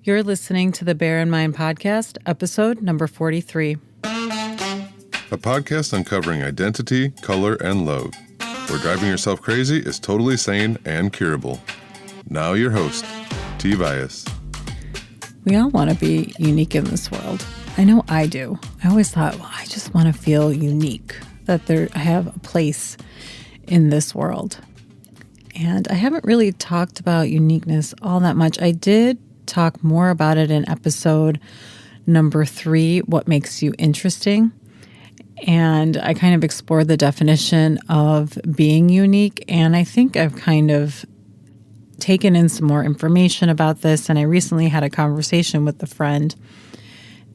You're listening to the Bear in Mind podcast, episode number 43. A podcast uncovering identity, color, and love, where driving yourself crazy is totally sane and curable. Now your host, T. Vias. We all want to be unique in this world. I know I do. I always thought, well, I just want to feel unique, that I have a place in this world. And I haven't really talked about uniqueness all that much. I did talk more about it in episode number 3, What Makes You Interesting. And I kind of explored the definition of being unique. And I think I've kind of taken in some more information about this. And I recently had a conversation with a friend,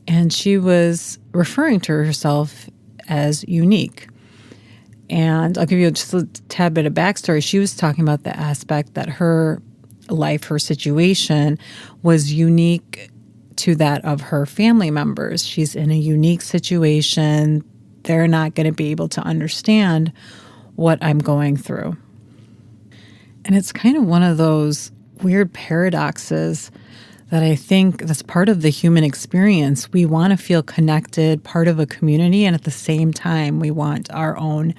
and she was referring to herself as unique. And I'll give you just a tad bit of backstory. She was talking about the aspect that her life, her situation was unique to that of her family members. She's in a unique situation. They're not going to be able to understand what I'm going through. And it's kind of one of those weird paradoxes that I think that's part of the human experience. We want to feel connected, part of a community, and at the same time, we want our own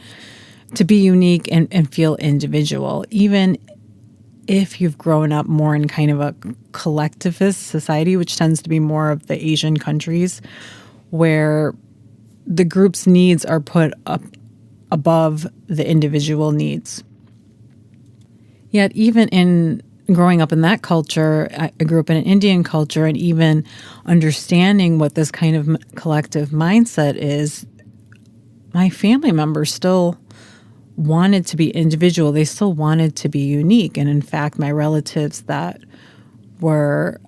to be unique and feel individual, even if you've grown up more in kind of a collectivist society, which tends to be more of the Asian countries, where the group's needs are put up above the individual needs. Yet even in growing up in that culture, I grew up in an Indian culture, and even understanding what this kind of collective mindset is, my family members still wanted to be individual. They still wanted to be unique. And in fact, my relatives that were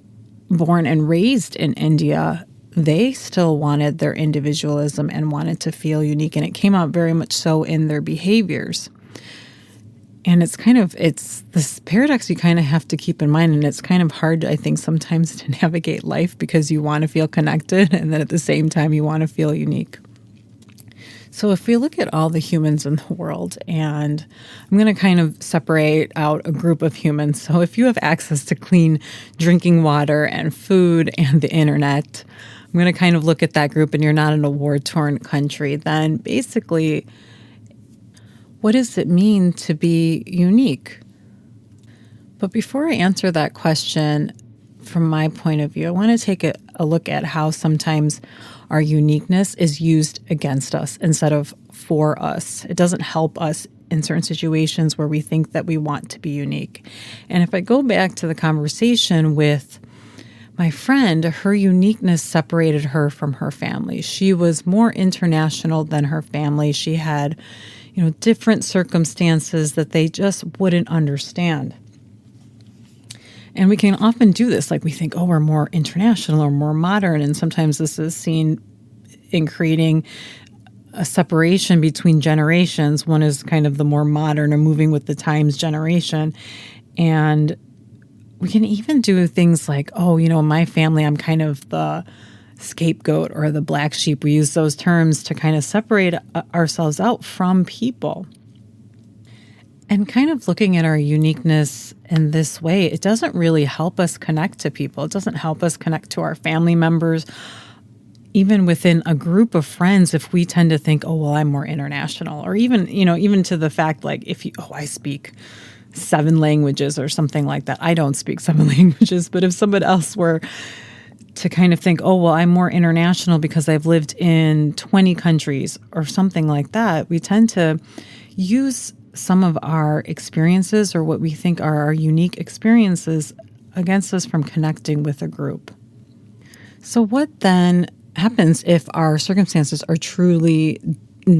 born and raised in India, they still wanted their individualism and wanted to feel unique. And it came out very much so in their behaviors. And it's this paradox you kind of have to keep in mind. And it's kind of hard, I think, sometimes to navigate life because you want to feel connected and then at the same time you want to feel unique. So if we look at all the humans in the world, and I'm going to kind of separate out a group of humans. So if you have access to clean drinking water and food and the internet, I'm going to kind of look at that group, and you're not in a war-torn country, then basically, what does it mean to be unique? But before I answer that question, from my point of view, I want to take a look at how sometimes our uniqueness is used against us instead of for us. It doesn't help us in certain situations where we think that we want to be unique. And if I go back to the conversation with my friend, her uniqueness separated her from her family. She was more international than her family. She had, different circumstances that they just wouldn't understand. And we can often do this, like we think, we're more international or more modern. And sometimes this is seen in creating a separation between generations. One is kind of the more modern or moving with the times generation. And we can even do things like, in my family, I'm kind of the scapegoat or the black sheep. We use those terms to kind of separate ourselves out from people. And kind of looking at our uniqueness in this way, it doesn't really help us connect to people. It doesn't help us connect to our family members. Even within a group of friends, if we tend to think, I'm more international, or even to the fact, like, I speak 7 languages or something like that. I don't speak 7 languages, but if somebody else were to kind of think, I'm more international because I've lived in 20 countries or something like that, we tend to use some of our experiences or what we think are our unique experiences against us from connecting with a group. So what then happens if our circumstances are truly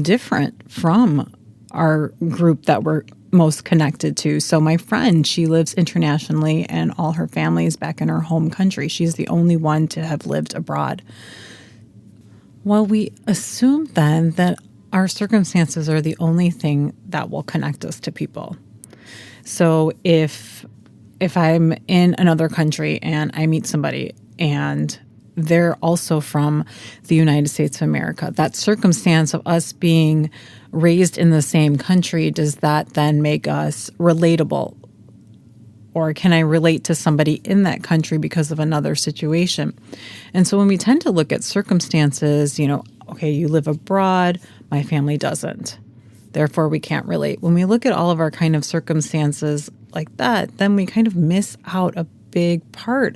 different from our group that we're most connected to? So my friend, she lives internationally and all her family is back in her home country. She's the only one to have lived abroad. Well, we assume then that our circumstances are the only thing that will connect us to people. So if I'm in another country and I meet somebody and they're also from the United States of America, that circumstance of us being raised in the same country, does that then make us relatable? Or can I relate to somebody in that country because of another situation? And so when we tend to look at circumstances, okay, you live abroad, my family doesn't. Therefore, we can't relate. When we look at all of our kind of circumstances like that, then we kind of miss out a big part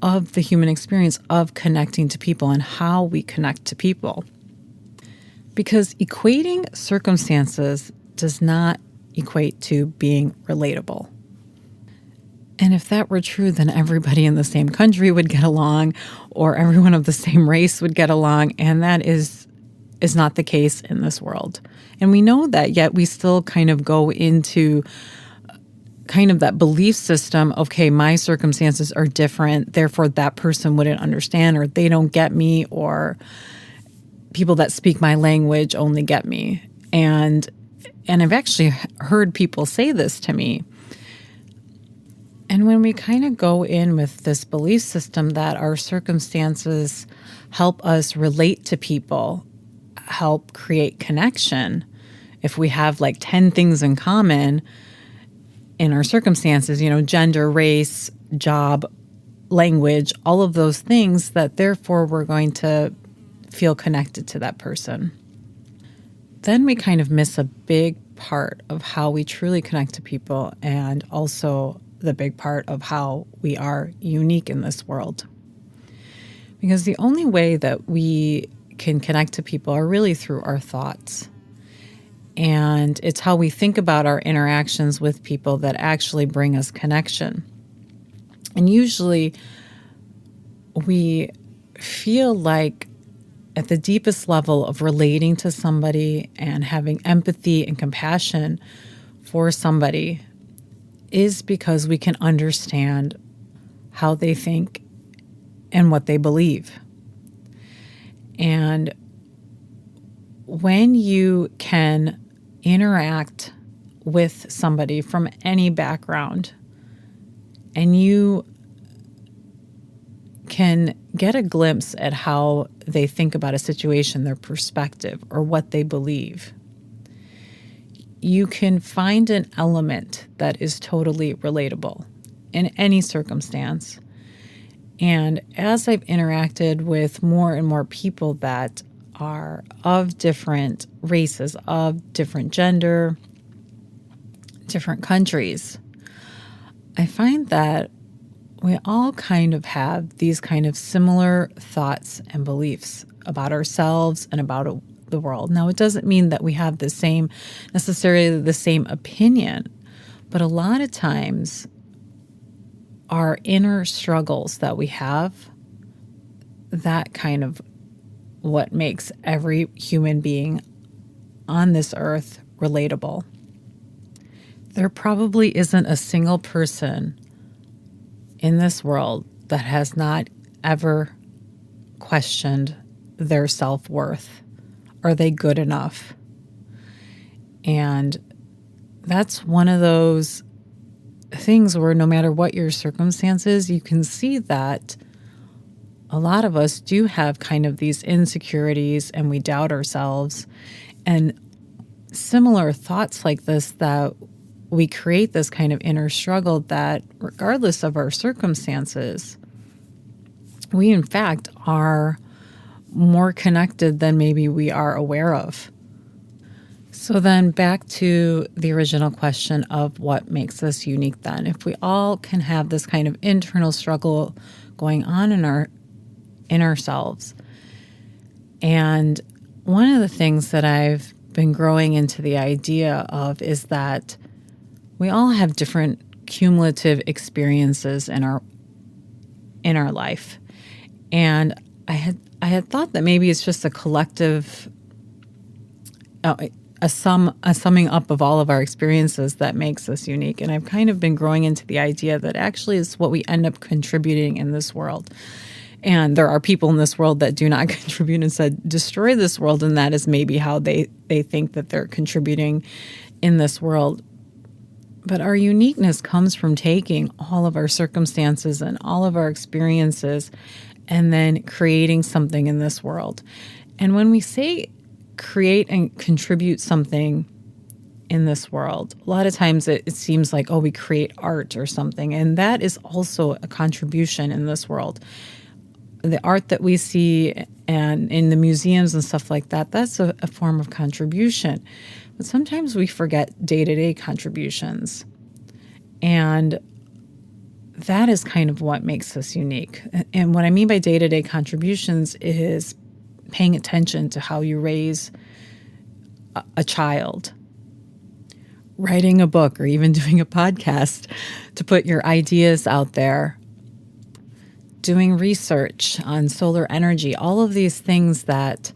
of the human experience of connecting to people and how we connect to people. Because equating circumstances does not equate to being relatable. And if that were true, then everybody in the same country would get along, or everyone of the same race would get along, and that is not the case in this world. And we know that, yet we still kind of go into kind of that belief system, okay, my circumstances are different, therefore that person wouldn't understand, or they don't get me, or people that speak my language only get me. And I've actually heard people say this to me. And when we kind of go in with this belief system that our circumstances help us relate to people, help create connection, if we have like 10 things in common in our circumstances, gender, race, job, language, all of those things, that therefore we're going to feel connected to that person. Then we kind of miss a big part of how we truly connect to people, and also the big part of how we are unique in this world. Because the only way that we can connect to people are really through our thoughts. And it's how we think about our interactions with people that actually bring us connection. And usually we feel like at the deepest level of relating to somebody and having empathy and compassion for somebody is because we can understand how they think and what they believe. And when you can interact with somebody from any background and you can get a glimpse at how they think about a situation, their perspective, or what they believe, you can find an element that is totally relatable in any circumstance. And as I've interacted with more and more people that are of different races, of different gender, different countries, I find that we all kind of have these kind of similar thoughts and beliefs about ourselves and about the world. Now, it doesn't mean that we have necessarily the same opinion, but a lot of times our inner struggles that we have, that kind of what makes every human being on this earth relatable. There probably isn't a single person in this world that has not ever questioned their self-worth. Are they good enough? And that's one of those things where no matter what your circumstances, you can see that a lot of us do have kind of these insecurities and we doubt ourselves. And similar thoughts like this, that we create this kind of inner struggle that regardless of our circumstances, we in fact are more connected than maybe we are aware of. So then back to the original question of what makes us unique then. If we all can have this kind of internal struggle going on in ourselves. And one of the things that I've been growing into the idea of is that we all have different cumulative experiences in our life. And I had thought that maybe it's just a collective, a summing up of all of our experiences that makes us unique. And I've kind of been growing into the idea that actually it's what we end up contributing in this world. And there are people in this world that do not contribute and said, destroy this world. And that is maybe how they think that they're contributing in this world. But our uniqueness comes from taking all of our circumstances and all of our experiences and then creating something in this world. And when we say create and contribute something in this world. A lot of times it seems like, oh, we create art or something, and that is also a contribution in this world. The art that we see and in the museums and stuff like that, that's a form of contribution. But sometimes we forget day-to-day contributions. And that is kind of what makes us unique. And what I mean by day-to-day contributions is paying attention to how you raise a child, writing a book, or even doing a podcast to put your ideas out there, doing research on solar energy, all of these things that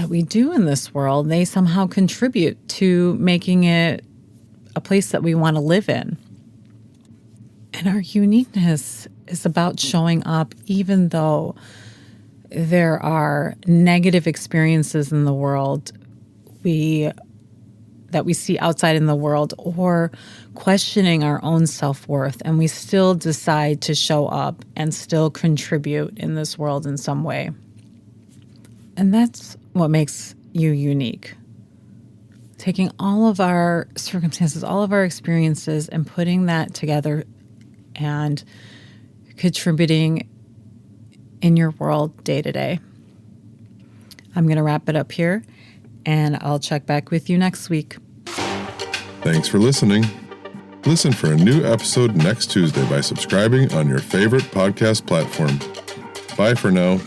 we do in this world, they somehow contribute to making it a place that we want to live in. And our uniqueness is about showing up even though there are negative experiences in the world that we see outside in the world, or questioning our own self-worth, and we still decide to show up and still contribute in this world in some way. And that's what makes you unique. Taking all of our circumstances, all of our experiences, and putting that together and contributing in your world day to day. I'm going to wrap it up here, and I'll check back with you next week. Thanks for listening. Listen for a new episode next Tuesday by subscribing on your favorite podcast platform. Bye for now.